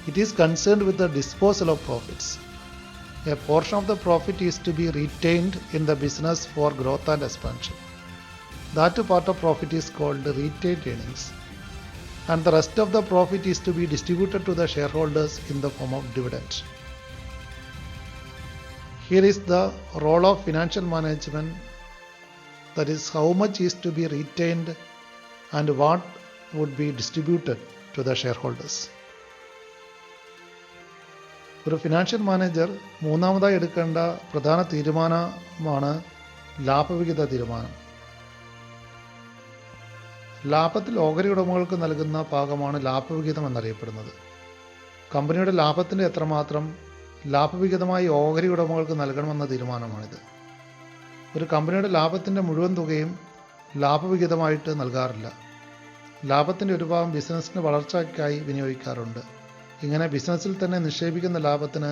It is concerned with the disposal of profits. A portion of the profit is to be retained in the business for growth and expansion. That part of profit is called retained earnings, and the rest of the profit is to be distributed to the shareholders in the form of dividend. Here is the role of financial management, that is how much is to be retained and what would be distributed to the shareholders. ഒരു financial manager മൂന്നാമതായി എടുക്കേണ്ട പ്രധാന തീരുമാനമാണ് ലാഭവിഹിത തീരുമാനം. ലാഭത്തിൽ ഓഹരി ഉടമകൾക്ക് നൽകുന്ന ഭാഗമാണ് ലാഭവിഹിതം എന്നറിയപ്പെടുന്നത്. കമ്പനിയുടെ ലാഭത്തിൻ്റെ എത്രമാത്രം ലാഭവിഹിതമായി ഓഹരി ഉടമകൾക്ക് നൽകണമെന്ന തീരുമാനമാണിത്. ഒരു കമ്പനിയുടെ ലാഭത്തിൻ്റെ മുഴുവൻ തുകയും ലാഭവിഹിതമായിട്ട് നൽകാറില്ല. ലാഭത്തിൻ്റെ ഒരു ഭാഗം ബിസിനസ്സിന് വളർച്ചയ്ക്കായി വിനിയോഗിക്കാറുണ്ട്. ഇങ്ങനെ ബിസിനസ്സിൽ തന്നെ നിക്ഷേപിക്കുന്ന ലാഭത്തിന്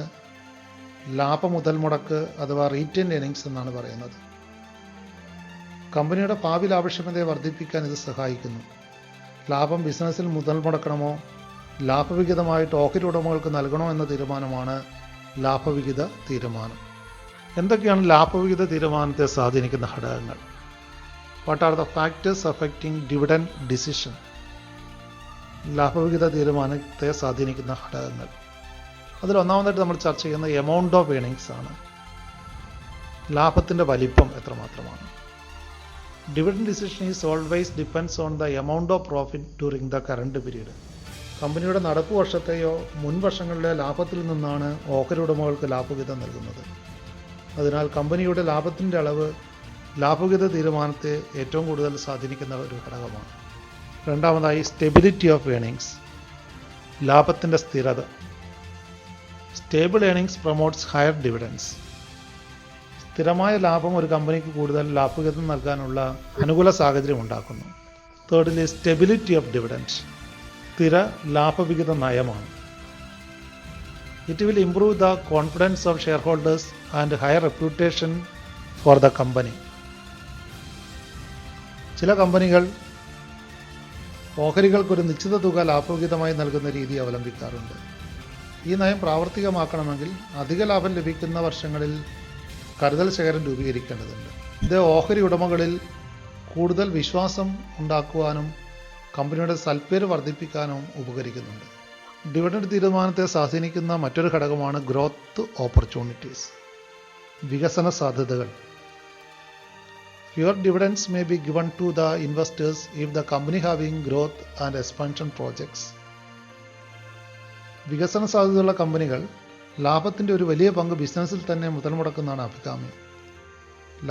ലാഭ മുതൽ മുടക്ക് അഥവാ റീറ്റെയിൻഡ് ഏർണിങ്സ് എന്നാണ് പറയുന്നത്. കമ്പനിയുടെ ഭാവി ലാഭക്ഷമതയെ വർദ്ധിപ്പിക്കാൻ ഇത് സഹായിക്കുന്നു. ലാഭം ബിസിനസ്സിൽ മുതൽ മുടക്കണമോ ലാഭവിഹിതമായിട്ട് ഓഹരി ഉടമകൾക്ക് നൽകണോ എന്ന തീരുമാനമാണ് ലാഭവിഹിത തീരുമാനം. എന്തൊക്കെയാണ് ലാഭവിഹിത തീരുമാനത്തെ സ്വാധീനിക്കുന്ന ഘടകങ്ങൾ? What are the factors affecting dividend decision? ലാഭവിഹിത തീരുമാനത്തെ സ്വാധീനിക്കുന്ന ഘടകങ്ങൾ. അതിൽ ഒന്നാമതായിട്ട് നമ്മൾ ചർച്ച ചെയ്യുന്ന എമൗണ്ട് ഓഫ് ഏർണിങ്സ് ആണ്. ലാഭത്തിൻ്റെ വലിപ്പം എത്രമാത്രമാണ്? Dividend decision is always depends on the amount of profit during the current period. കമ്പനിയുടെ നടപ്പ് വർഷത്തെയോ മുൻ വർഷങ്ങളിലെ ലാഭത്തിൽ നിന്നാണ് ഓഹരി ഉടമകൾക്ക് ലാഭവിഹിതം നൽകുന്നത്. അതിനാൽ കമ്പനിയുടെ ലാഭത്തിൻ്റെ അളവ് ലാഭവിഹിത തീരുമാനത്തെ ഏറ്റവും കൂടുതൽ സ്വാധീനിക്കുന്ന ഒരു ഘടകമാണ്. രണ്ടാമതായി സ്റ്റെബിലിറ്റി ഓഫ് ഏർണിങ്സ്, ലാഭത്തിൻ്റെ സ്ഥിരത. Stable earnings promotes higher dividends. സ്ഥിരമായ ലാഭം ഒരു കമ്പനിക്ക് കൂടുതൽ ലാഭവിഹിതം നൽകാനുള്ള അനുകൂല സാഹചര്യം ഉണ്ടാക്കുന്നു. തേർഡിൽ സ്റ്റെബിലിറ്റി ഓഫ് ഡിവിഡൻഡ്, സ്ഥിര ലാഭവിഹിത നയമാണ്. It will improve the confidence of share holders and higher reputation for the company. ചില കമ്പനികൾ ഓഹരികൾക്കൊരു നിശ്ചിത തുക ലാഭവിഹിതമായി നൽകുന്ന രീതി അവലംബിക്കാറുണ്ട്. ഈ നയം പ്രാവർത്തികമാക്കണമെങ്കിൽ അധിക ലാഭം ലഭിക്കുന്ന വർഷങ്ങളിൽ കരുതൽ ശേഖരം രൂപീകരിക്കേണ്ടതുണ്ട്. ഇത് ഓഹരി ഉടമകളിൽ കൂടുതൽ വിശ്വാസം ഉണ്ടാക്കുവാനും കമ്പനിയുടെ സൽപ്പേര് വർദ്ധിപ്പിക്കാനും ഉപകരിക്കുന്നുണ്ട്. ഡിവിഡൻഡ് തീരുമാനത്തെ സ്വാധീനിക്കുന്ന മറ്റൊരു ഘടകമാണ് ഗ്രോത്ത് ഓപ്പർച്യൂണിറ്റീസ്, വികസന സാധ്യതകൾ. Fewer dividends may be given to the investors if the company having growth and expansion projects. വികസന സാധ്യതയുള്ള കമ്പനികൾ ലാഭത്തിൻ്റെ ഒരു വലിയ പങ്ക് ബിസിനസ്സിൽ തന്നെ മുതൽ മുടക്കുന്നതാണ് അഭികാമ്യം.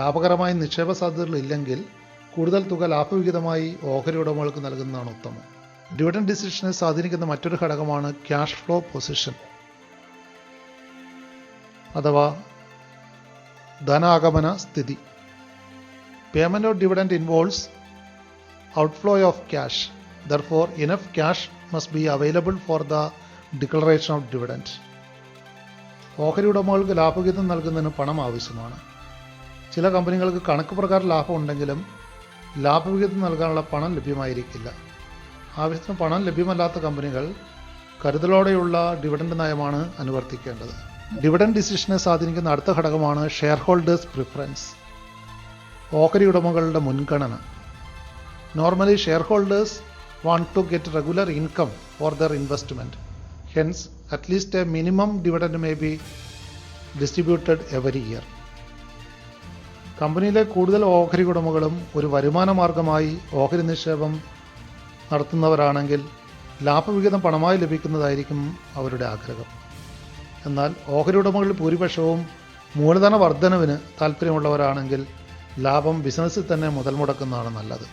ലാഭകരമായ നിക്ഷേപ സാധ്യതകൾ ഇല്ലെങ്കിൽ കൂടുതൽ തുക ലാഭവിഹിതമായി ഓഹരി ഉടമകൾക്ക് നൽകുന്നതാണ് ഉത്തമം. ഡിവിഡൻഡ് ഡിസിഷനെ സ്വാധീനിക്കുന്ന മറ്റൊരു ഘടകമാണ് ക്യാഷ് ഫ്ലോ പൊസിഷൻ അഥവാ ധനാഗമന സ്ഥിതി. Payment of dividend involves outflow of cash. Therefore, enough cash must be available for the declaration of dividend. ഓഹരി ഉടമകൾക്ക് ലാഭവിഹിതം നൽകുന്നതിന് പണം ആവശ്യമാണ്. ചില കമ്പനികൾക്ക് കണക്ക് പ്രകാരം ലാഭം ഉണ്ടെങ്കിലും ലാഭവിഹിതം നൽകാനുള്ള പണം ലഭ്യമായിരിക്കില്ല. ആവശ്യത്തിന് പണം ലഭ്യമല്ലാത്ത കമ്പനികൾ കരുതലോടെയുള്ള ഡിവിഡൻഡ് നയമാണ് അനുവർത്തിക്കേണ്ടത്. ഡിവിഡൻഡ് ഡിസിഷനെ സ്വാധീനിക്കുന്ന അടുത്ത ഘടകമാണ് ഷെയർ ഹോൾഡേഴ്സ് പ്രിഫറൻസ്, ഓഹരി ഉടമകളുടെ മുൻഗണന. Normally shareholders want to get regular income for their investment. Hence at least a minimum dividend may be distributed every year. കമ്പനിയിലെ കൂടുതൽ ഓഹരി ഉടമകളും ഒരു വരുമാന മാർഗമായി ഓഹരി നിക്ഷേപം നടത്തുന്നവരാണെങ്കിൽ ലാഭവിഹിതം പണമായി ലഭിക്കുന്നതായിരിക്കും അവരുടെ ആഗ്രഹം. എന്നാൽ ഓഹരി ഉടമകളിൽ ഭൂരിപക്ഷവും മൂലധന വർധനവിന് താല്പര്യമുള്ളവരാണെങ്കിൽ ലാഭം ബിസിനസ്സിൽ തന്നെ മുതൽ മുടക്കുന്നതാണ് നല്ലത്.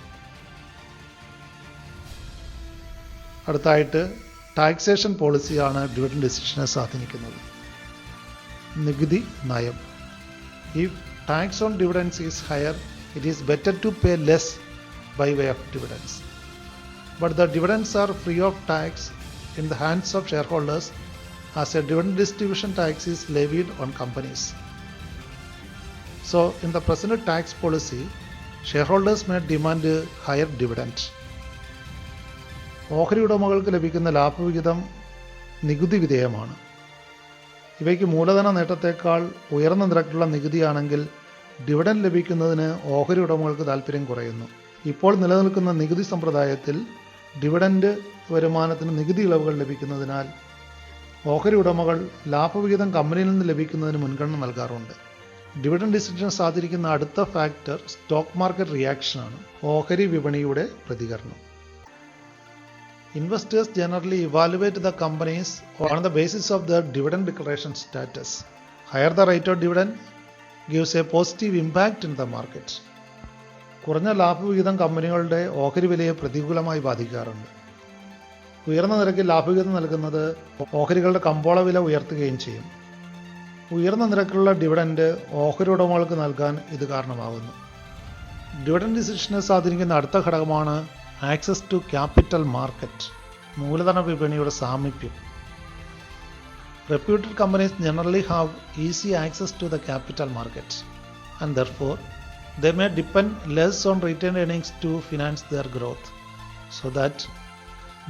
അടുത്തായിട്ട് ടാക്സേഷൻ പോളിസിയാണ് ഡിവിഡൻഡ് ഡിസിഷനെ സ്വാധീനിക്കുന്നത്. നികുതി നയം. If tax on dividends is higher, it is better to pay less by way of dividends. But the dividends are free of tax in the hands of shareholders as a dividend distribution tax is levied on companies. So, in the present tax policy, shareholders may demand higher dividend. ഓഹരി ഉടമകൾക്ക് ലഭിക്കുന്ന ലാഭവിഹിതം നികുതി വിധേയമാണ്. ഇവയ്ക്ക് മൂലധന നേട്ടത്തേക്കാൾ ഉയർന്ന നിരക്കിലുള്ള നികുതിയാണെങ്കിൽ ഡിവിഡൻഡ് ലഭിക്കുന്നതിന് ഓഹരി ഉടമകൾക്ക് താല്പര്യം കുറയുന്നു. ഇപ്പോൾ നിലനിൽക്കുന്ന നികുതി സമ്പ്രദായത്തിൽ ഡിവിഡൻഡ് വരുമാനത്തിന് നികുതി ഇളവുകൾ ലഭിക്കുന്നതിനാൽ ഓഹരി ഉടമകൾ ലാഭവിഹിതം കമ്പനിയിൽ നിന്ന് ലഭിക്കുന്നതിന് മുൻഗണന നൽകാറുണ്ട്. ഡിവിഡൻഡ് ഡിസിഷൻ സ്വാധീനിക്കുന്ന അടുത്ത ഫാക്ടർ സ്റ്റോക്ക് മാർക്കറ്റ് റിയാക്ഷനാണ്, ഓഹരി വിപണിയുടെ പ്രതികരണം. Investors generally evaluate the companies on the basis of their dividend declaration status. Higher the rate of dividend gives a positive impact in the market. കുറഞ്ഞ ലാഭവിഹിതം കമ്പനികളുടെ ഓഹരി വിലയെ പ്രതികൂലമായി ബാധിക്കാറുണ്ട്. ഉയർന്ന നിരക്കിൽ ലാഭവിഹിതം നൽകുന്നത് ഓഹരികളുടെ കമ്പോള വില ഉയർത്തുകയും ചെയ്യും. ഉയർന്ന നിരക്കിലുള്ള ഡിവിഡൻഡ് ഓഹരി ഉടമകൾക്ക് നൽകാൻ ഇത് കാരണമാകുന്നു. ഡിവിഡൻഡ് ഡിസിഷനെ സ്വാധീനിക്കുന്ന അടുത്ത ഘടകമാണ് ആക്സസ് ടു ക്യാപിറ്റൽ മാർക്കറ്റ്, മൂലധന വിപണിയുടെ സാമീപ്യം. Reputed companies generally have easy access to the capital market and therefore they may depend less on retained earnings to finance their growth, so that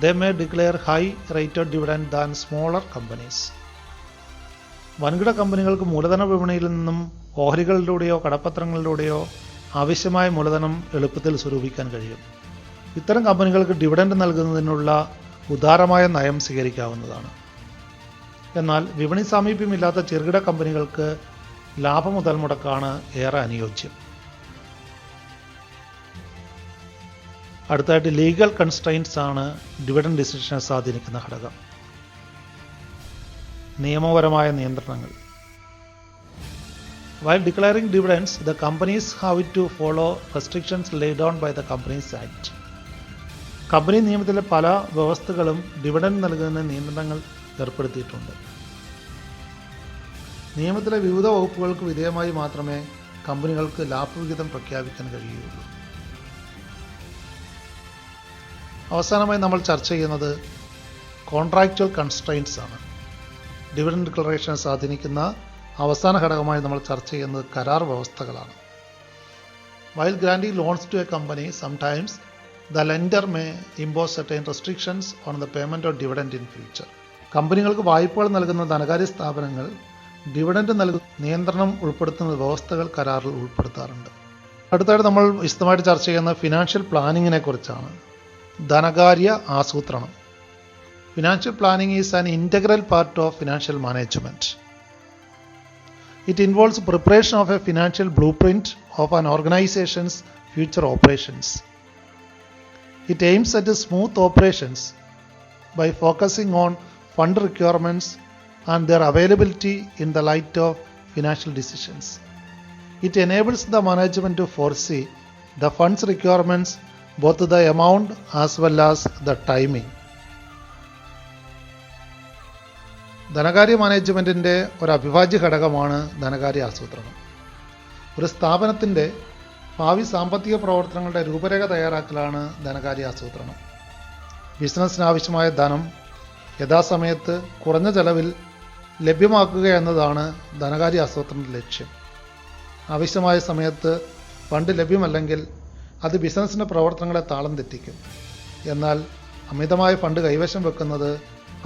they may declare high rate of dividend than smaller companies. വൻകിട കമ്പനികൾക്ക് മൂലധന വിപണിയിൽ നിന്നും ഓഹരികളിലൂടെയോ കടപ്പത്രങ്ങളിലൂടെയോ ആവശ്യമായ മൂലധനം എളുപ്പത്തിൽ സ്വരൂപിക്കാൻ കഴിയും. ഇത്തരം കമ്പനികൾക്ക് ഡിവിഡൻഡ് നൽകുന്നതിനുള്ള ഉദാരമായ നയം സ്വീകരിക്കാവുന്നതാണ്. എന്നാൽ വിപണി സാമീപ്യമില്ലാത്ത ചെറുകിട കമ്പനികൾക്ക് ലാഭമുതൽ മുടക്കാണ് ഏറെ അനുയോജ്യം. അടുത്തായിട്ട് ലീഗൽ കൺസ്ട്രെയിൻറ്റ്സ് ആണ് ഡിവിഡൻഡ് ഡിസിഷനെ സ്വാധീനിക്കുന്ന ഘടകം. നിയമപരമായ നിയന്ത്രണങ്ങൾ. While declaring dividends, the companies have to follow restrictions laid down by the Companies Act. Company നിയമത്തിലെ പല വ്യവസ്ഥകളും ഡിവിഡൻഡ് നൽകുന്നതിന് നിയന്ത്രണങ്ങൾ ഏർപ്പെടുത്തിയിട്ടുണ്ട്. നിയമത്തിലെ വിവിധ വകുപ്പുകൾക്ക് വിധേയമായി മാത്രമേ കമ്പനികൾക്ക് ലാഭവിഹിതം പ്രഖ്യാപിക്കാൻ കഴിയുകയുള്ളൂ. അവസാനമായി നമ്മൾ ചർച്ച ചെയ്യുന്നത് കോൺട്രാക്ച്വൽ കൺസ്ട്രെയിൻറ്റ്സ് ആണ്. ഡിവിഡൻഡ് ഡിക്ലറേഷനെ സ്വാധീനിക്കുന്ന അവസാന ഘടകമായി നമ്മൾ ചർച്ച ചെയ്യുന്നത് കരാർ വ്യവസ്ഥകളാണ്. While granting loans to a company, sometimes the lender may impose certain restrictions on the payment of dividend in future. കമ്പനികൾക്ക് വായ്പകൾ നൽകുന്ന ധനകാര്യ സ്ഥാപനങ്ങൾ ഡിവിഡൻഡ് നൽകുന്ന നിയന്ത്രണം ഉൾപ്പെടുത്തുന്ന വ്യവസ്ഥകൾ കരാറിൽ ഉൾപ്പെടുത്താറുണ്ട്. അടുത്തായിട്ട് നമ്മൾ വിശദമായിട്ട് ചർച്ച ചെയ്യുന്ന ഫിനാൻഷ്യൽ പ്ലാനിങ്ങിനെ കുറിച്ചാണ്. ധനകാര്യ ആസൂത്രണം. Financial planning is an integral part of financial management. It involves preparation of a financial blueprint of an organization's future operations. It aims at smooth operations by focusing on fund requirements and their availability in the light of financial decisions. It enables the management to foresee the funds requirements, both the amount as well as the timing. ധനകാര്യ മാനേജ്മെൻറ്റിൻ്റെ ഒരു അവിഭാജ്യ ഘടകമാണ് ധനകാര്യ ആസൂത്രണം. ഒരു സ്ഥാപനത്തിൻ്റെ ഭാവി സാമ്പത്തിക പ്രവർത്തനങ്ങളുടെ രൂപരേഖ തയ്യാറാക്കലാണ് ധനകാര്യ ആസൂത്രണം. ബിസിനസ്സിനാവശ്യമായ ധനം യഥാസമയത്ത് കുറഞ്ഞ ചെലവിൽ ലഭ്യമാക്കുക എന്നതാണ് ധനകാര്യ ആസൂത്രണത്തിൻ്റെ ലക്ഷ്യം. ആവശ്യമായ സമയത്ത് ഫണ്ട് ലഭ്യമല്ലെങ്കിൽ അത് ബിസിനസ്സിൻ്റെ പ്രവർത്തനങ്ങളെ താളം തെറ്റിക്കും. എന്നാൽ അമിതമായ ഫണ്ട് കൈവശം വെക്കുന്നത്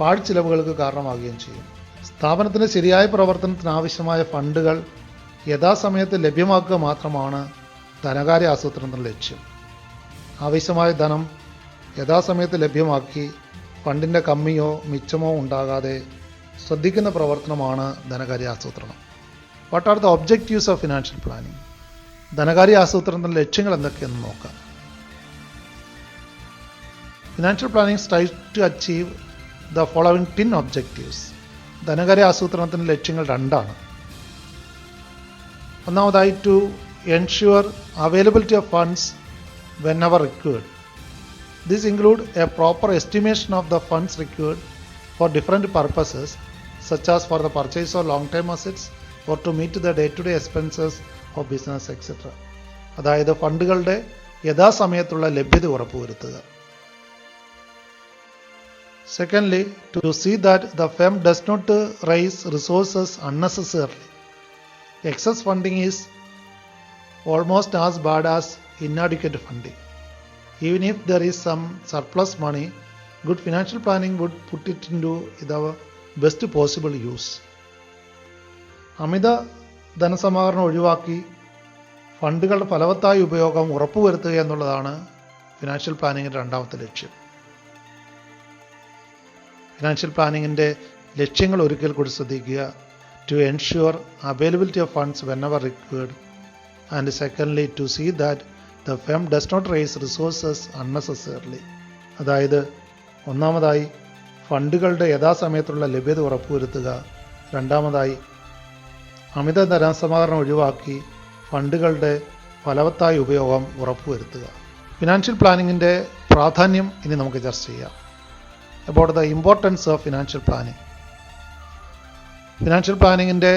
പാഴ്ചിലവുകൾക്ക് കാരണമാവുകയും ചെയ്യും. സ്ഥാപനത്തിൻ്റെ ശരിയായ പ്രവർത്തനത്തിന് ആവശ്യമായ ഫണ്ടുകൾ യഥാസമയത്ത് ലഭ്യമാക്കുക മാത്രമാണ് ധനകാര്യ ആസൂത്രണത്തിൻ്റെ ലക്ഷ്യം. ആവശ്യമായ ധനം യഥാസമയത്ത് ലഭ്യമാക്കി ഫണ്ടിൻ്റെ കമ്മിയോ മിച്ചമോ ഉണ്ടാകാതെ ശ്രദ്ധിക്കുന്ന പ്രവർത്തനമാണ് ധനകാര്യ ആസൂത്രണം. What are the objectives of financial planning? ധനകാര്യ ആസൂത്രണത്തിൻ്റെ ലക്ഷ്യങ്ങൾ എന്തൊക്കെയെന്ന് നോക്കാം. Financial planning strives to achieve the following 10 objectives. ധനകാര്യ ആസൂത്രണത്തിൻ്റെ ലക്ഷ്യങ്ങൾ രണ്ടാണ്. ഒന്നാമതായി to ensure availability of funds whenever required. This include a proper estimation of the funds required for different purposes such as for the purchase of long time assets or to meet the day to day expenses of business etcetera. അതായത് ഫണ്ടുകളുടെ യഥാസമയത്തുള്ള ലഭ്യത ഉറപ്പുവരുത്തുക. Secondly, to see that the firm does not raise resources unnecessarily. Excess funding is almost as bad as inadequate funding. Even if there is some surplus money, good financial planning would put it into the best possible use. അമിത ധനസമാഹരണം ഒഴിവാക്കി ഫണ്ടുകളുടെ ഫലവത്തായ ഉപയോഗം ഉറപ്പുവരുത്തുക എന്നുള്ളതാണ് financial പ്ലാനിങ്ങിൻ്റെ രണ്ടാമത്തെ ലക്ഷ്യം. Financial പ്ലാനിങ്ങിൻ്റെ ലക്ഷ്യങ്ങൾ ഒരിക്കൽ കൂടി ശ്രദ്ധിക്കുക. To ensure availability of funds whenever required. And secondly, to see that the firm does not raise resources unnecessarily. അതായത് ഒന്നാമതായി ഫണ്ടുകളുടെ യഥാസമയത്തുള്ള ലഭ്യത ഉറപ്പുവരുത്തുക. രണ്ടാമതായി അമിത ധനസമാഹരണം ഒഴിവാക്കി ഫണ്ടുകളുടെ ഫലവത്തായ ഉപയോഗം ഉറപ്പുവരുത്തുക. ഫിനാൻഷ്യൽ പ്ലാനിങ്ങിൻ്റെ പ്രാധാന്യം ഇനി നമുക്ക് ചർച്ച ചെയ്യാം. About the importance of financial planning. Financial പ്ലാനിങ്ങിൻ്റെ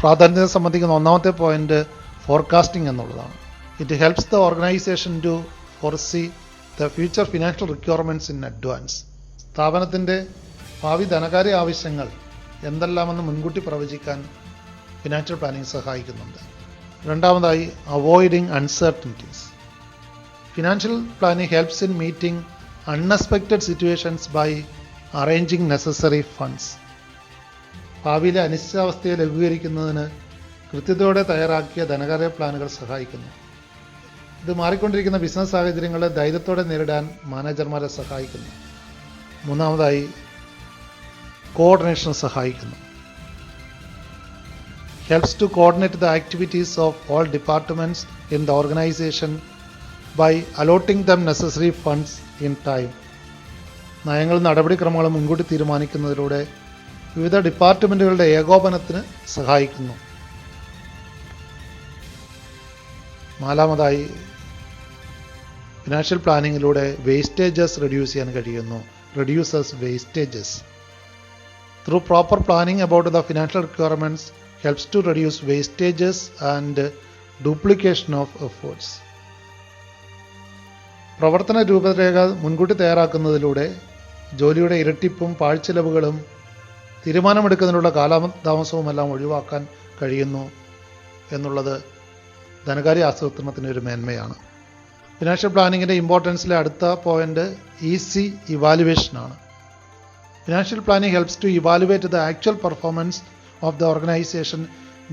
പ്രാധാന്യത്തെ സംബന്ധിക്കുന്ന ഒന്നാമത്തെ പോയിന്റ് ഫോർകാസ്റ്റിംഗ് എന്നുള്ളതാണ്. It helps the organisation to foresee the future financial requirements in advance. സ്ഥാപനത്തിൻ്റെ ഭാവി ധനകാര്യ ആവശ്യങ്ങൾ എന്തെല്ലാമെന്ന് മുൻകൂട്ടി പ്രവചിക്കാൻ ഫിനാൻഷ്യൽ പ്ലാനിങ് സഹായിക്കുന്നുണ്ട്. രണ്ടാമതായി avoiding uncertainties. Financial planning helps in meeting unexpected situations by arranging necessary funds. ഭാവിയിലെ അനിശ്ചിതാവസ്ഥയെ ലഘൂകരിക്കുന്നതിന് കൃത്യതയോടെ തയ്യാറാക്കിയ ധനകാര്യ പ്ലാനുകൾ സഹായിക്കുന്നു. ഇത് മാറിക്കൊണ്ടിരിക്കുന്ന ബിസിനസ് സാഹചര്യങ്ങളെ ധൈര്യത്തോടെ നേരിടാൻ മാനേജർമാരെ സഹായിക്കുന്നു. മൂന്നാമതായി കോർഡിനേഷന് സഹായിക്കുന്നു. Helps to coordinate the activities of all departments in the organisation by allotting them necessary funds in time. നയങ്ങളും നടപടിക്രമങ്ങളും മുൻകൂട്ടി തീരുമാനിക്കുന്നതിലൂടെ വിവിധ ഡിപ്പാർട്ട്മെൻറ്റുകളുടെ ഏകോപനത്തിന് സഹായിക്കുന്നു. നാലാമതായി ഫിനാൻഷ്യൽ പ്ലാനിങ്ങിലൂടെ വേസ്റ്റേജസ് റെഡ്യൂസ് ചെയ്യാൻ കഴിയുന്നു. Reduces wastages. Through proper planning about the financial requirements helps to reduce wastages and duplication of efforts. പ്രവർത്തന രൂപരേഖ മുൻകൂട്ടി തയ്യാറാക്കുന്നതിലൂടെ ജോലിയുടെ ഇരട്ടിപ്പും പാഴ്ചെലവുകളും തീരുമാനമെടുക്കുന്നതിനുള്ള കാലതാമസവുമെല്ലാം ഒഴിവാക്കാൻ കഴിയുന്നു എന്നുള്ളത് ധനകാര്യ ആസൂത്രണത്തിൻ്റെ ഒരു മേന്മയാണ്. ഫിനാൻഷ്യൽ പ്ലാനിങ്ങിൻ്റെ ഇമ്പോർട്ടൻസിലെ അടുത്ത പോയിന്റ് ഈസി ഇവാലുവേഷനാണ്. Financial planning helps to evaluate the actual performance of the organisation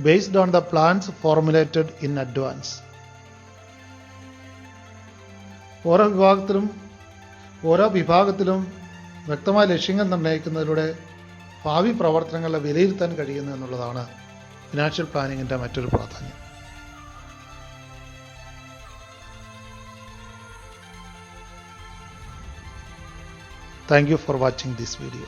based on the plans formulated in advance. ഓരോ വിഭാഗത്തിലും വ്യക്തമായ ലക്ഷ്യങ്ങൾ നിർണ്ണയിക്കുന്നതിലൂടെ ഭാവി പ്രവർത്തനങ്ങളെ വിലയിരുത്താൻ കഴിയുന്നു എന്നുള്ളതാണ് ഫിനാൻഷ്യൽ പ്ലാനിങ്ങിൻ്റെ മറ്റൊരു പ്രാധാന്യം. Thank you for watching this video.